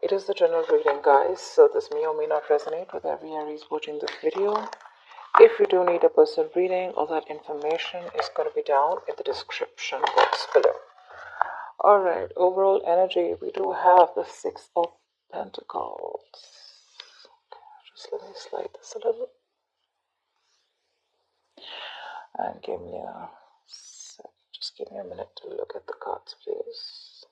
It is the general reading, guys, so this may or may not resonate with every Aries watching this video. If you do need a personal reading, all that information is going to be down in the description box below. Alright, overall energy, we do have the Six of Pentacles. Okay, just let me slide this a little. And give me a sec. Just give me a minute to look at the cards, please.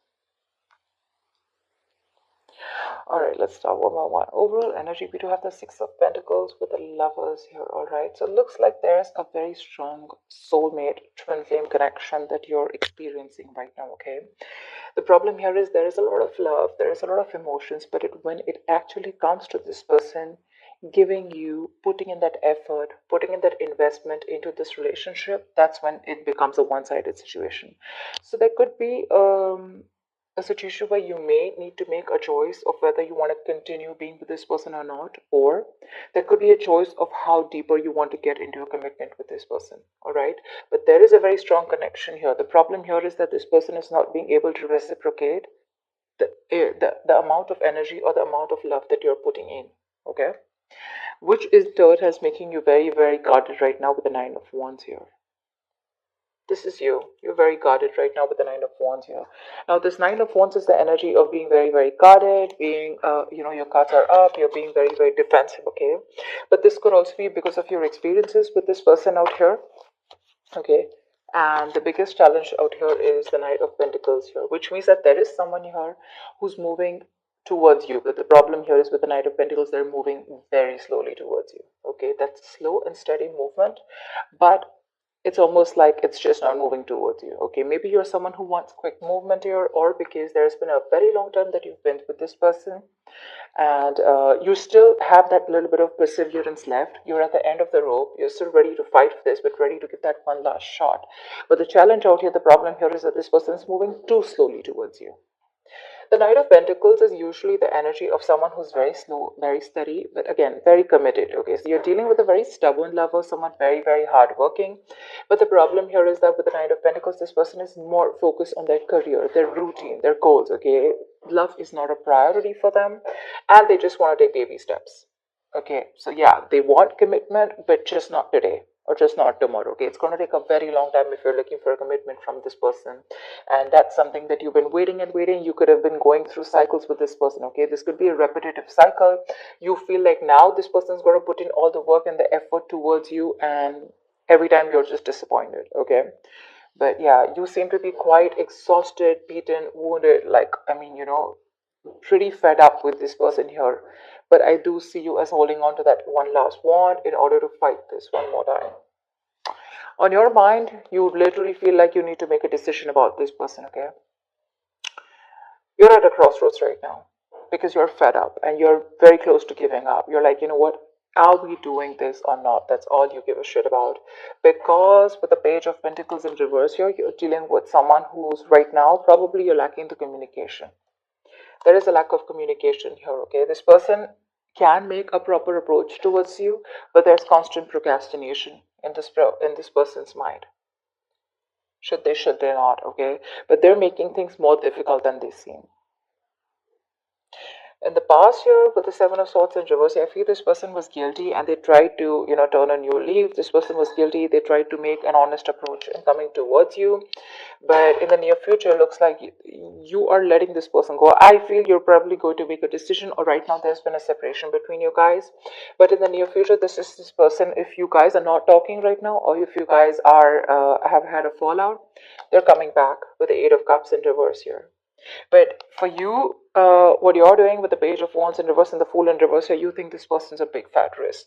Alright, let's start one by one. Overall energy, we do have the Six of Pentacles with the Lovers here, alright? So it looks like there's a very strong soulmate, twin flame connection that you're experiencing right now, okay? The problem here is there is a lot of love, there is a lot of emotions, but when it actually comes to this person giving you, putting in that effort, putting in that investment into this relationship, that's when it becomes a one-sided situation. So there could be a situation where you may need to make a choice of whether you want to continue being with this person or not, or there could be a choice of how deeper you want to get into a commitment with this person, all right? But there is a very strong connection here. The problem here is that this person is not being able to reciprocate the amount of energy or the amount of love that you're putting in, okay? Which is third has making you very, very guarded right now with the Nine of Wands here. This is you. You're very guarded right now with the Nine of Wands here. Now, this Nine of Wands is the energy of being very, very guarded, being, your cards are up, you're being very, very defensive, okay? But this could also be because of your experiences with this person out here, okay? And the biggest challenge out here is the Knight of Pentacles here, which means that there is someone here who's moving towards you. But the problem here is with the Knight of Pentacles, they're moving very slowly towards you, okay? That's slow and steady movement, but it's almost like it's just not moving towards you, okay? Maybe you're someone who wants quick movement here, or because there's been a very long time that you've been with this person, and you still have that little bit of perseverance left. You're at the end of the rope. You're still ready to fight for this, but ready to give that one last shot. But the challenge out here, the problem here is that this person is moving too slowly towards you. The Knight of Pentacles is usually the energy of someone who's very slow, very steady, but again, very committed, okay? So you're dealing with a very stubborn lover, someone very, very hardworking. But the problem here is that with the Knight of Pentacles, this person is more focused on their career, their routine, their goals, okay? Love is not a priority for them, and they just want to take baby steps, okay? So yeah, they want commitment, but just not today, or just not tomorrow, okay? It's going to take a very long time if you're looking for a commitment from this person, and that's something that you've been waiting and waiting. You could have been going through cycles with this person, okay? This could be a repetitive cycle. You feel like now this person's going to put in all the work and the effort towards you, and every time you're just disappointed, okay? But yeah, you seem to be quite exhausted, beaten, wounded, like, pretty fed up with this person here. But I do see you as holding on to that one last wand in order to fight this one more time. On your mind, you literally feel like you need to make a decision about this person, okay? You're at a crossroads right now because you're fed up and you're very close to giving up. You're like, you know what? Are we doing this or not? That's all you give a shit about. Because with the Page of Pentacles in reverse here, you're dealing with someone who's right now, probably you're lacking the communication. There is a lack of communication here, okay? This person can make a proper approach towards you, but there's constant procrastination in this person's mind. Should they not, okay? But they're making things more difficult than they seem. In the past year, with the Seven of Swords in reverse, I feel this person was guilty and they tried to, turn a new leaf. This person was guilty. They tried to make an honest approach in coming towards you. But in the near future, it looks like you are letting this person go. I feel you're probably going to make a decision, or right now there's been a separation between you guys. But in the near future, this is this person, if you guys are not talking right now, or if you guys are have had a fallout, they're coming back with the Eight of Cups in reverse here. But for you, what you're doing with the Page of Wands in reverse and the Fool in reverse here, you think this person's a big fat risk.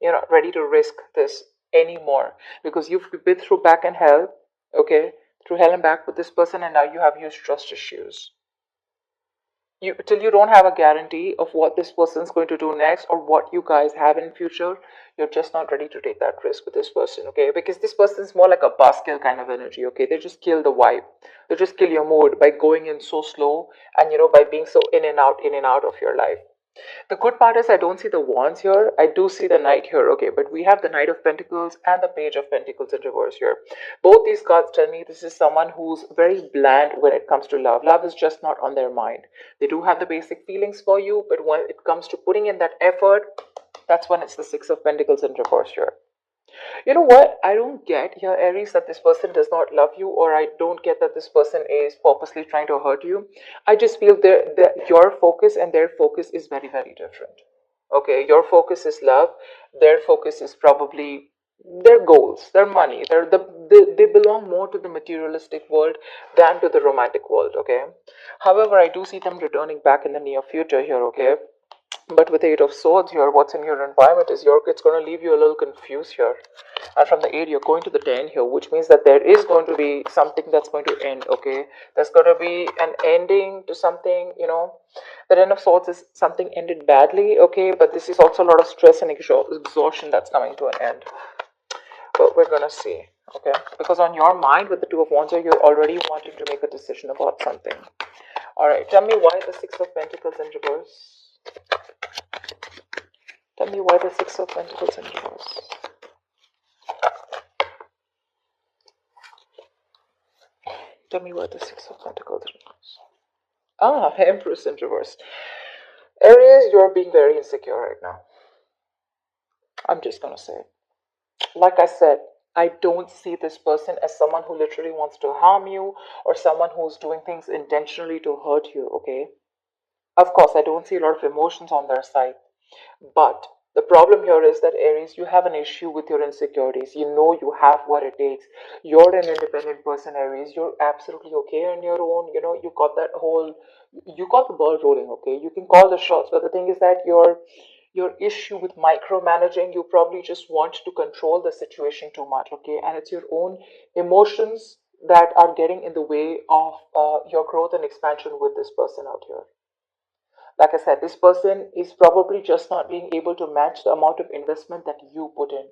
You're not ready to risk this anymore because you've been through back and hell, okay, through hell and back with this person, and now you have huge trust issues. Till you don't have a guarantee of what this person's going to do next or what you guys have in future, you're just not ready to take that risk with this person, okay? Because this person's more like a buzzkill kind of energy, okay? They just kill the vibe. They just kill your mood by going in so slow and, by being so in and out of your life. The good part is I don't see the wands here. I do see the knight here, okay, but we have the Knight of Pentacles and the Page of Pentacles in reverse here. Both these cards tell me this is someone who's very bland when it comes to love. Love is just not on their mind. They do have the basic feelings for you, but when it comes to putting in that effort, that's when it's the Six of Pentacles in reverse here. You know what? I don't get here, Aries, that this person does not love you, or I don't get that this person is purposely trying to hurt you. I just feel your focus and their focus is very, very different. Okay, your focus is love, their focus is probably their goals, their money. They belong more to the materialistic world than to the romantic world, okay? However, I do see them returning back in the near future here, okay? But with the Eight of Swords here, what's in your environment is it's going to leave you a little confused here. And from the 8, you're going to the 10 here, which means that there is going to be something that's going to end, okay? There's going to be an ending to something, you know. The 10 of Swords is something ended badly, okay? But this is also a lot of stress and exhaustion that's coming to an end. But we're going to see, okay? Because on your mind with the Two of Wands here, you're already wanting to make a decision about something. Alright, tell me why the Six of Pentacles in reverse. Tell me why the Six of Pentacles in reverse. Tell me why the Six of Pentacles in reverse. Ah, Empress in reverse. Aries, you're being very insecure right now. I'm just gonna say it. Like I said, I don't see this person as someone who literally wants to harm you or someone who's doing things intentionally to hurt you, okay? Of course, I don't see a lot of emotions on their side. But the problem here is that, Aries, you have an issue with your insecurities. You know you have what it takes. You're an independent person, Aries. You're absolutely okay on your own. You know, you got the ball rolling, okay? You can call the shots. But the thing is that your issue with micromanaging, you probably just want to control the situation too much, okay? And it's your own emotions that are getting in the way of your growth and expansion with this person out here. Like I said, this person is probably just not being able to match the amount of investment that you put in.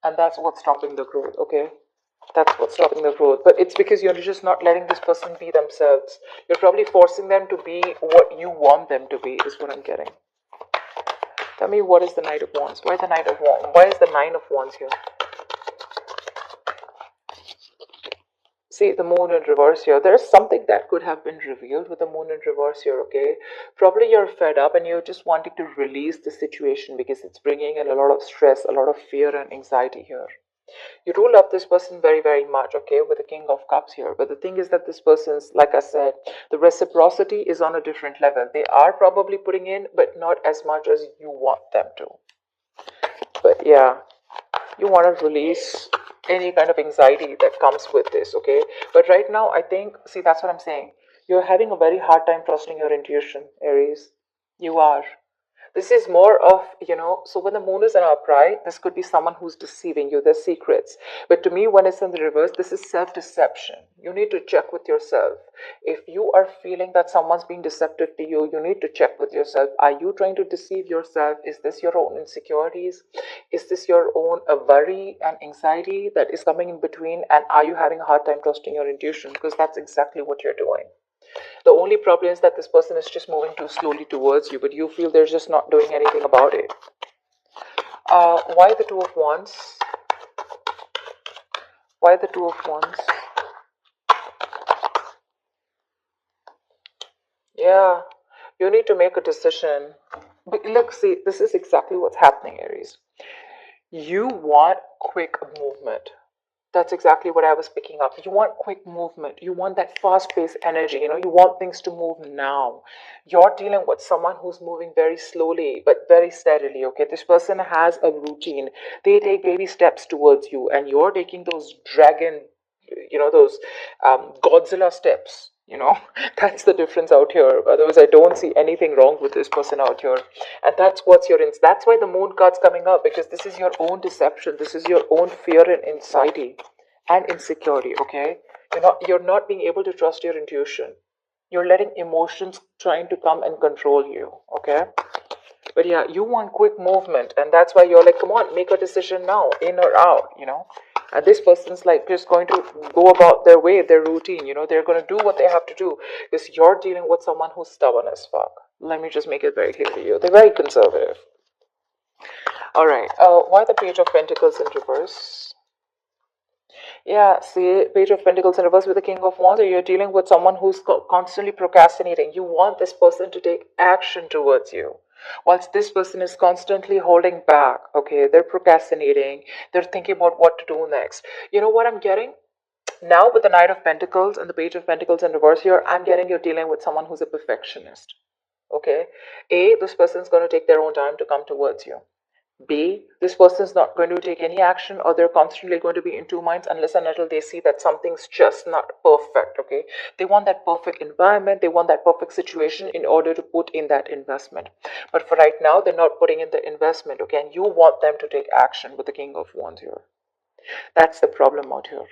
And that's what's stopping the growth, okay? That's what's stopping the growth. But it's because you're just not letting this person be themselves. You're probably forcing them to be what you want them to be, is what I'm getting. Tell me, what is the Knight of Wands? Why the Knight of Wands? Why is the Nine of Wands here? See, the Moon in reverse here. There's something that could have been revealed with the Moon in reverse here, okay? Probably you're fed up and you're just wanting to release the situation because it's bringing in a lot of stress, a lot of fear and anxiety here. You do love this person very, very much, okay, with the King of Cups here. But the thing is that this person's, like I said, the reciprocity is on a different level. They are probably putting in, but not as much as you want them to. But yeah, you want to release any kind of anxiety that comes with this, okay? But right now, I think, see, that's what I'm saying. You're having a very hard time trusting your intuition, Aries. You are. This is more of, you know, so when the Moon is in upright, this could be someone who's deceiving you, their secrets. But to me, when it's in the reverse, this is self-deception. You need to check with yourself. If you are feeling that someone's being deceptive to you, you need to check with yourself. Are you trying to deceive yourself? Is this your own insecurities? Is this your own worry and anxiety that is coming in between? And are you having a hard time trusting your intuition? Because that's exactly what you're doing. The only problem is that this person is just moving too slowly towards you, but you feel they're just not doing anything about it. Why the Two of Wands? Why the Two of Wands? Yeah, you need to make a decision. But look, see, this is exactly what's happening, Aries. You want quick movement. That's exactly what I was picking up. You want quick movement. You want that fast-paced energy. You know, you want things to move now. You're dealing with someone who's moving very slowly, but very steadily, okay? This person has a routine. They take baby steps towards you, and you're taking those dragon, you know, those Godzilla steps. You know, that's the difference out here. Otherwise, I don't see anything wrong with this person out here. And that's that's why the Moon card's coming up, because this is your own deception. This is your own fear and anxiety and insecurity, okay? You're not being able to trust your intuition. You're letting emotions trying to come and control you, okay? But yeah, you want quick movement, and that's why you're like, come on, make a decision now, in or out, you know? And this person's like just going to go about their way, their routine, you know, they're going to do what they have to do, because you're dealing with someone who's stubborn as fuck. Let me just make it very clear to you. They're very conservative. All right. Why the Page of Pentacles in reverse? Yeah, see, Page of Pentacles in reverse with the King of Wands. You're dealing with someone who's constantly procrastinating. You want this person to take action towards you, whilst this person is constantly holding back. Okay, they're procrastinating. They're thinking about what to do next. You know what I'm getting? Now with the Knight of Pentacles and the Page of Pentacles in reverse here, I'm getting you're dealing with someone who's a perfectionist. Okay, this person's going to take their own time to come towards you. B, this person is not going to take any action, or they're constantly going to be in two minds unless and until they see that something's just not perfect. Okay, they want that perfect environment, they want that perfect situation in order to put in that investment. But for right now, they're not putting in the investment. Okay, and you want them to take action with the King of Wands here. That's the problem out here.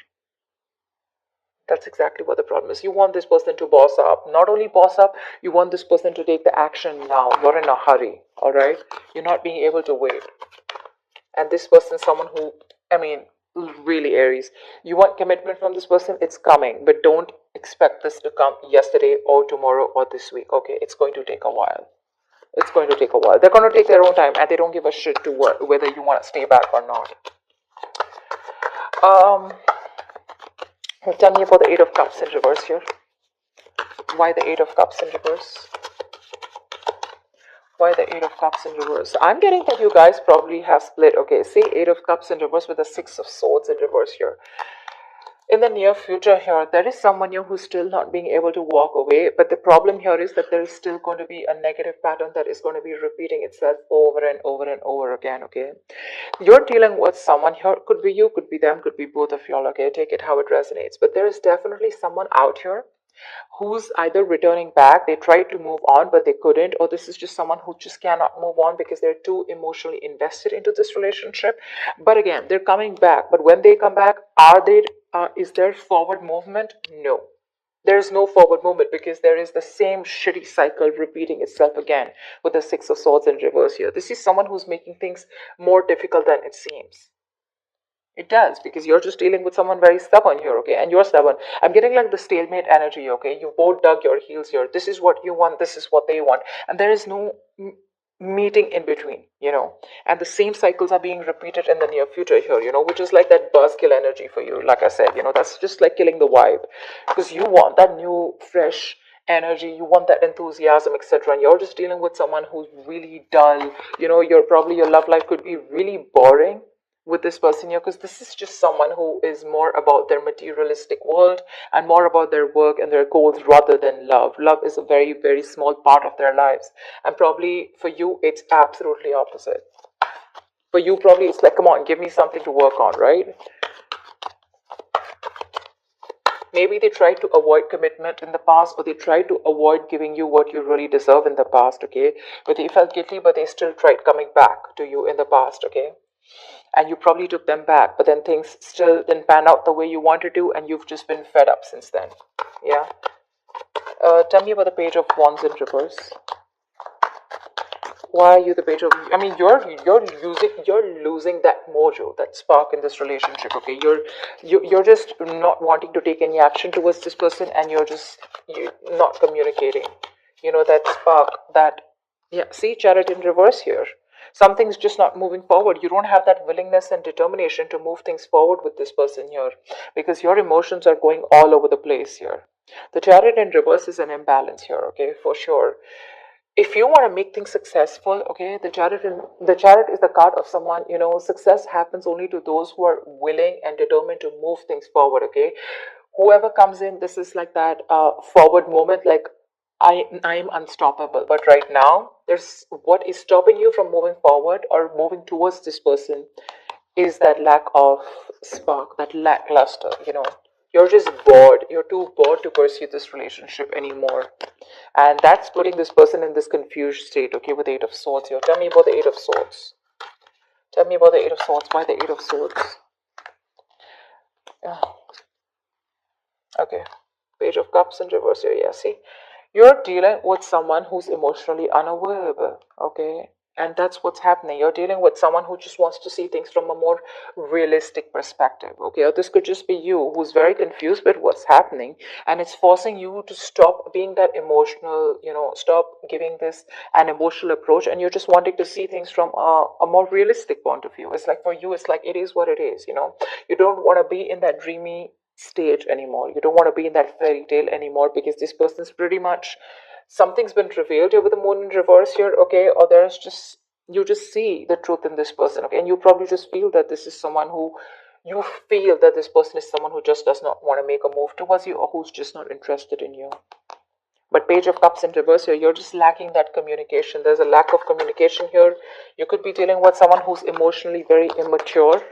That's exactly what the problem is. You want this person to boss up. Not only boss up, you want this person to take the action now. You're in a hurry, all right? You're not being able to wait. And this person is someone who, I mean, really Aries. You want commitment from this person, it's coming. But don't expect this to come yesterday or tomorrow or this week, okay? It's going to take a while. It's going to take a while. They're going to take their own time, and they don't give a shit to whether you want to stay back or not. Tell me about the Eight of Cups in reverse here. Why the Eight of Cups in reverse? Why the Eight of Cups in reverse? I'm getting that you guys probably have split. Okay, see, Eight of Cups in reverse with the Six of Swords in reverse here. In the near future here, there is someone here who's still not being able to walk away. But the problem here is that there is still going to be a negative pattern that is going to be repeating itself over and over and over again, okay? You're dealing with someone here. Could be you, could be them, could be both of y'all, okay? Take it how it resonates. But there is definitely someone out here who's either returning back, they tried to move on but they couldn't, or this is just someone who just cannot move on because they're too emotionally invested into this relationship. But again, they're coming back. But when they come back, is there forward movement? No, there's no forward movement, because there is the same shitty cycle repeating itself again with the Six of Swords in reverse here. This is someone who's making things more difficult than it seems. It does, because you're just dealing with someone very stubborn here, okay? And you're stubborn. I'm getting like the stalemate energy, okay? You both dug your heels here. This is what you want, this is what they want. And there is no meeting in between, you know? And the same cycles are being repeated in the near future here, you know? Which is like that buzzkill energy for you, like I said, you know? That's just like killing the vibe. Because you want that new, fresh energy, you want that enthusiasm, etc. And you're just dealing with someone who's really dull. You know, your love life could be really boring with this person here, because this is just someone who is more about their materialistic world and more about their work and their goals rather than love. Love is a very, very small part of their lives, and probably for you it's absolutely opposite. For you, probably it's like, come on, give me something to work on, right? Maybe they tried to avoid commitment in the past, or they tried to avoid giving you what you really deserve in the past, okay? But they felt guilty, but they still tried coming back to you in the past, okay? And you probably took them back, but then things still didn't pan out the way you wanted to, and you've just been fed up since then. Yeah. Tell me about the Page of Wands in reverse. Why are you the Page of? I mean, you're losing that mojo, that spark in this relationship. Okay, you're just not wanting to take any action towards this person, and you're not communicating. You know, that spark, that, yeah. See, Chariot in reverse here. Something's just not moving forward. You don't have that willingness and determination to move things forward with this person here, because your emotions are going all over the place here. The Chariot in reverse is an imbalance here, okay, for sure. If you want to make things successful, okay, the Chariot is the card of someone, you know, success happens only to those who are willing and determined to move things forward, okay? Whoever comes in, this is like that forward moment, like I'm unstoppable. But right now, there's what is stopping you from moving forward or moving towards this person is that lack of spark, that lackluster, you know. You're just bored. You're too bored to pursue this relationship anymore. And that's putting this person in this confused state, okay, with the Eight of Swords here. Tell me about the Eight of Swords. Tell me about the Eight of Swords. Why the Eight of Swords? Yeah. Okay. Page of Cups in reverse here. Yeah, see? You're dealing with someone who's emotionally unavailable, okay? And that's what's happening. You're dealing with someone who just wants to see things from a more realistic perspective, okay? Or this could just be you who's very confused with what's happening, and it's forcing you to stop being that emotional, stop giving this an emotional approach, and you're just wanting to see things from a more realistic point of view. It's like for you, it's like it is what it is, You don't want to be in that dreamy stage anymore. You don't want to be in that fairy tale anymore, because this person's pretty much something's been revealed here with the moon in reverse here, okay? Or there's just, you just see the truth in this person, okay? And you probably just feel that this is someone who, you feel that this person is someone who just does not want to make a move towards you, or who's just not interested in you. But Page of Cups in reverse here, you're just lacking that communication. There's a lack of communication here. You could be dealing with someone who's emotionally very immature,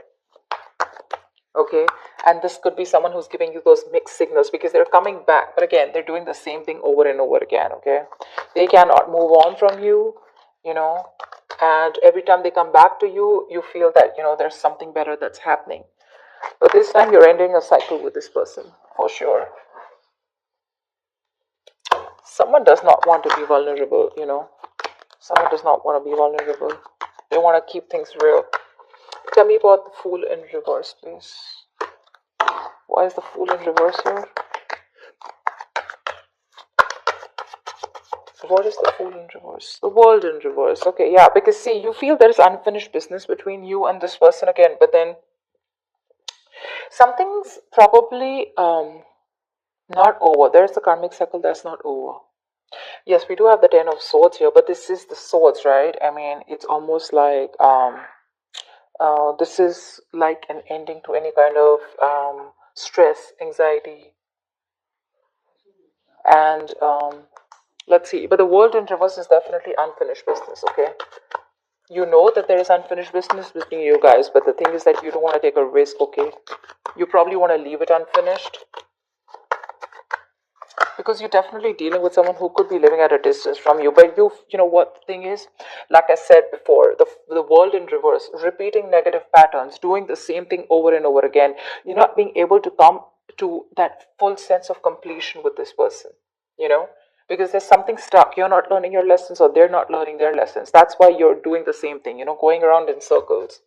okay? And this could be someone who's giving you those mixed signals, because they're coming back, but again, they're doing the same thing over and over again, okay? They cannot move on from you, and every time they come back to you, you feel that, there's something better that's happening. But this time you're ending a cycle with this person, for sure. Someone does not want to be vulnerable, Someone does not want to be vulnerable. They want to keep things real. Tell me about the Fool in reverse, please. Why is the Fool in reverse here? What is the Fool in reverse? The World in reverse. Okay, yeah, because see, you feel there is unfinished business between you and this person again, but then something's probably not over. There's a karmic cycle that's not over. Yes, we do have the Ten of Swords here, but this is the swords, right? I mean, it's almost like this is like an ending to any kind of stress, anxiety, and let's see. But the World in reverse is definitely unfinished business, okay? You know that there is unfinished business between you guys, but the thing is that you don't want to take a risk, okay? You probably want to leave it unfinished, because you're definitely dealing with someone who could be living at a distance from you. But you know what the thing is, like I said before, the World in reverse, repeating negative patterns, doing the same thing over and over again. You're not being able to come to that full sense of completion with this person, because there's something stuck. You're not learning your lessons, or they're not learning their lessons. That's why you're doing the same thing, going around in circles.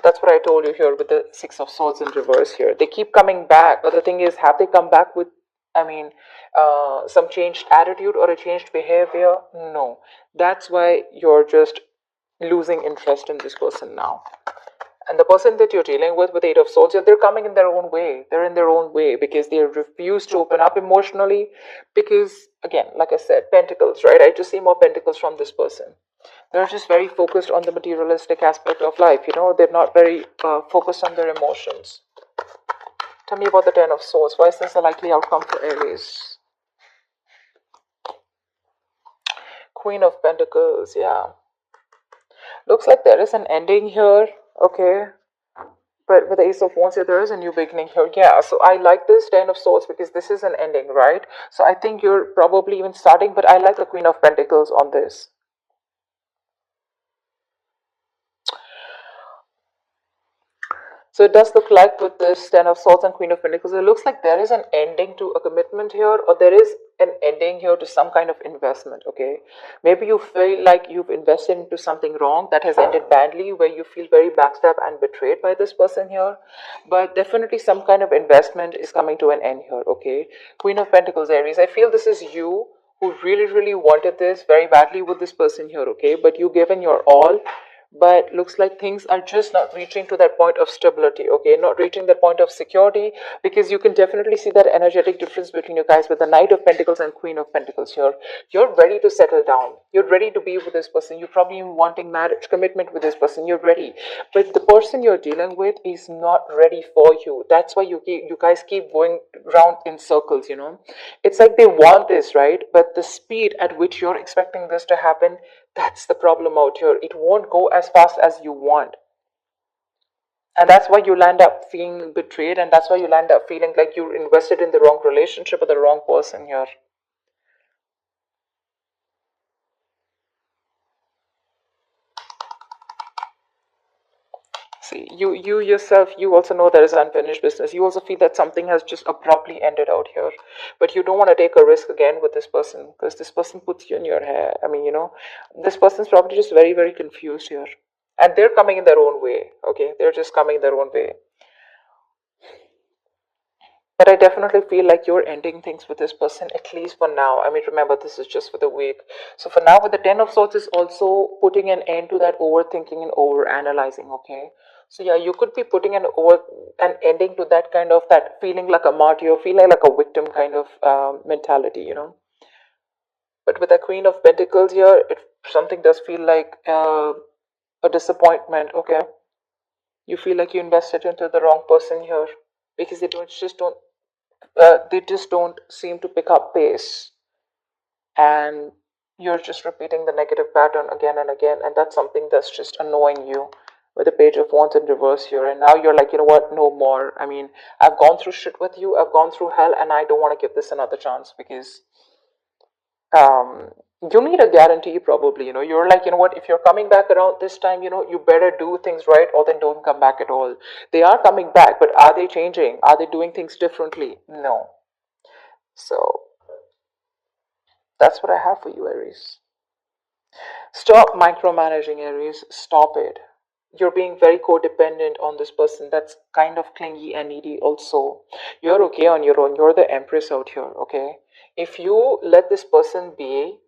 That's what I told you here with the Six of Swords in reverse here. They keep coming back, but the thing is, have they come back with, some changed attitude or a changed behavior? No. That's why you're just losing interest in this person now. And the person that you're dealing with Eight of Swords, they're coming in their own way. They're in their own way, because they refuse to open up emotionally. Because, again, like I said, pentacles, right? I just see more pentacles from this person. They're just very focused on the materialistic aspect of life, They're not very focused on their emotions. Tell me about the Ten of Swords. Why is this a likely outcome for Aries? Queen of Pentacles, yeah. Looks like there is an ending here, okay? But with the Ace of Wands here, there is a new beginning here. Yeah, so I like this Ten of Swords because this is an ending, right? So I think you're probably even starting, but I like the Queen of Pentacles on this. So it does look like with this Ten of Swords and Queen of Pentacles, it looks like there is an ending to a commitment here, or there is an ending here to some kind of investment, okay? Maybe you feel like you've invested into something wrong that has ended badly, where you feel very backstabbed and betrayed by this person here. But definitely some kind of investment is coming to an end here, okay? Queen of Pentacles, Aries, I feel this is you who really, really wanted this very badly with this person here, okay? But you've given your all. But looks like things are just not reaching to that point of stability, okay? Not reaching that point of security, because you can definitely see that energetic difference between you guys with the Knight of Pentacles and Queen of Pentacles here. You're ready to settle down. You're ready to be with this person. You're probably even wanting marriage commitment with this person. You're ready. But the person you're dealing with is not ready for you. That's why you guys keep going round in circles, It's like they want this, right? But the speed at which you're expecting this to happen, that's the problem out here. It won't go as fast as you want. And that's why you land up feeling betrayed, and that's why you land up feeling like you're invested in the wrong relationship or the wrong person here. See, you you yourself, you also know there is unfinished business. You also feel that something has just abruptly ended out here, but you don't want to take a risk again with this person because this person puts you in your hair. I mean, this person's probably just very, very confused here, and they're coming in their own way. Okay, they're just coming their own way. But I definitely feel like you're ending things with this person, at least for now. I mean, remember, this is just for the week. So for now, with the Ten of Swords is also putting an end to that overthinking and over analyzing, okay? So yeah, you could be putting an ending to that kind of that feeling like a martyr, feeling like a victim kind of mentality. But with the Queen of Pentacles here, something does feel like a disappointment, okay? You feel like you invested into the wrong person here because they just don't seem to pick up pace, and you're just repeating the negative pattern again and again, and that's something that's just annoying you with the Page of Wands in reverse here. And now you're like, you know what, no more. I mean, I've gone through shit with you, I've gone through hell, and I don't want to give this another chance because um you need a guarantee. Probably, you're like, you know what, if you're coming back around this time, you better do things right, or then don't come back at all. They are coming back, but are they changing? Are they doing things differently? No. So that's what I have for you, Aries. Stop micromanaging, Aries. Stop it. You're being very codependent on this person that's kind of clingy and needy, also. You're okay on your own. You're the Empress out here, okay? If you let this person be,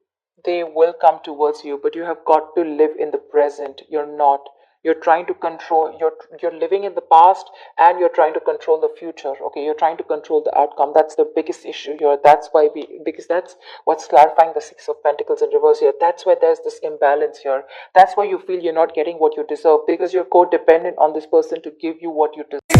they will come towards you, but you have got to live in the present. You're not. You're trying to control, you're living in the past, and you're trying to control the future, okay? You're trying to control the outcome. That's the biggest issue here. That's why because that's what's clarifying the Six of Pentacles in reverse here. That's why there's this imbalance here. That's why you feel you're not getting what you deserve, because you're codependent on this person to give you what you deserve.